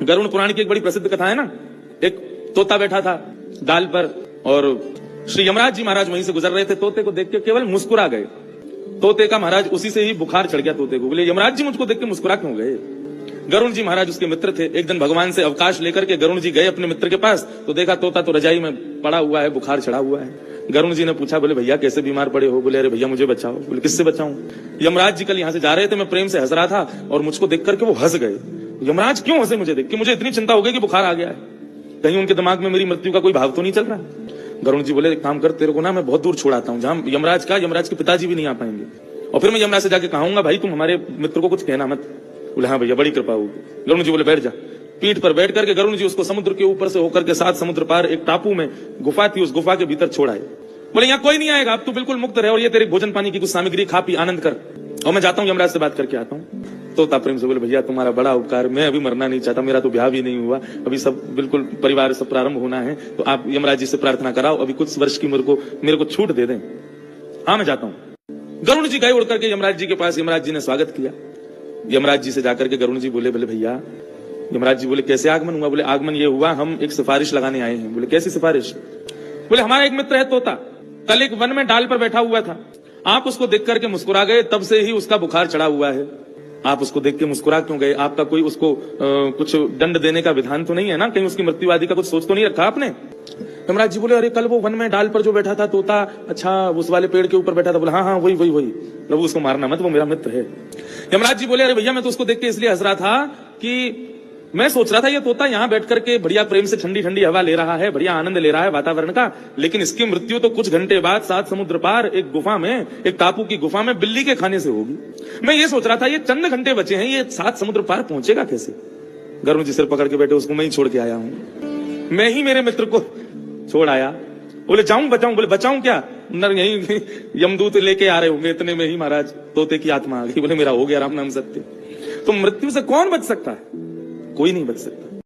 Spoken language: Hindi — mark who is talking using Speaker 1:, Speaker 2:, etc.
Speaker 1: गरुड़ पुराण की एक बड़ी प्रसिद्ध कथा है ना, एक तोता बैठा था डाल पर और श्री यमराज जी महाराज वहीं से गुजर रहे थे। तोते को देख के केवल मुस्कुरा गए। तोते का महाराज उसी से ही बुखार चढ़ गया तोते को। बोले यमराज जी मुझको देख के मुस्कुरा क्यों गए? गरुड़ जी महाराज उसके मित्र थे। एक दिन भगवान से अवकाश लेकर के गरुड़ जी गए अपने मित्र के पास, तो देखा तोता तो रजाई में पड़ा हुआ है, बुखार चढ़ा हुआ है। गरुड़ जी ने पूछा, बोले भैया कैसे बीमार पड़े हो? बोले अरे भैया मुझे बचाओ। बोले किससे बचाऊं? यमराज जी कल यहाँ से जा रहे थे, मैं प्रेम से हंस रहा था और मुझको देख करके वो हंस गए। यमराज क्यों हंसे मुझे देख के? मुझे इतनी चिंता हो गई कि बुखार आ गया है, कहीं उनके दिमाग में मेरी मृत्यु का कोई भाव तो नहीं चल रहा। गरुड़ जी बोले एक काम कर, तेरे को ना मैं बहुत दूर छोड़ाता हूँ, जहां यमराज के पिताजी भी नहीं आ पाएंगे, और फिर मैं यमराज से जाके कहूंगा भाई तुम हमारे मित्र को कुछ कहना मत। बोले हाँ भैया बड़ी कृपा होगी। गरुड़ जी बोले बैठ जा। पीठ पर बैठ करके गरुड़ जी उसको समुद्र के ऊपर से होकर के 7 समुद्र पार एक टापू में गुफा थी, उस गुफा के भीतर छोड़ाए। बोले यहाँ कोई नहीं आएगा, अब तू बिल्कुल मुक्त रहे और ये तेरे भोजन पानी की कुछ सामग्री खा पी आनंद कर, और मैं जाता हूँ यमराज से बात करके आता हूँ। तोता प्रेम से बोले भैया तुम्हारा बड़ा उपकार, मैं अभी मरना नहीं चाहता, मेरा तो ब्याह भी नहीं हुआ, अभी सब बिल्कुल परिवार सब प्रारंभ होना है, तो आप यमराज जी से प्रार्थना कराओ, अभी कुछ वर्ष की मेरे को छूट दे दें। हाँ मैं जाता हूँ। गरुड़ जी गए उड़ करके यमराज जी के पास। यमराज जी ने स्वागत किया। यमराज जी से जाकर के गरुड़ जी बोले भैया। यमराज जी बोले कैसे आगमन हुआ? बोले आगमन ये हुआ, हम एक सिफारिश लगाने आए हैं। बोले कैसी सिफारिश? बोले हमारा एक मित्र है तोता, कल एक वन में डाल पर बैठा हुआ था, आप उसको देख करके मुस्कुरा गए, तब से ही उसका बुखार चढ़ा हुआ है। आप उसको देख के मुस्कुरा क्यों गए? आपका कोई उसको कुछ दंड देने का विधान तो नहीं है ना? कहीं उसकी मृत्यु आदि का कुछ सोच तो नहीं रखा आपने? यमराज जी बोले अरे कल वो वन में डाल पर जो बैठा था तोता, अच्छा उस वाले पेड़ के ऊपर बैठा था। बोला हाँ वही प्रभु उसको मारना मत, वो मेरा मित्र है। यमराज जी बोले अरे भैया मैं तो उसको देख के इसलिए हंस रहा था कि मैं सोच रहा था ये तोता यहाँ बैठ करके बढ़िया प्रेम से ठंडी ठंडी हवा ले रहा है, बढ़िया आनंद ले रहा है वातावरण का, लेकिन इसकी मृत्यु तो कुछ घंटे बाद 7 समुद्र पार एक गुफा में, एक टापू की गुफा में बिल्ली के खाने से होगी। मैं ये सोच रहा था ये चंद घंटे बचे हैं, ये 7 समुद्र पार पहुंचेगा कैसे? गरुड़ जी सिर पकड़ के बैठे, उसको मैं ही छोड़ के आया हूं, मैं ही मेरे मित्र को छोड़ आया। बोले जाऊं बचाऊं? बोले बचाऊं क्या, नर यही यमदूत लेके आ रहे होंगे, इतने में ही महाराज तोते की आत्मा आ गई। बोले मेरा हो गया राम नाम सत्य। तो मृत्यु से कौन बच सकता है? कोई नहीं बच सकता।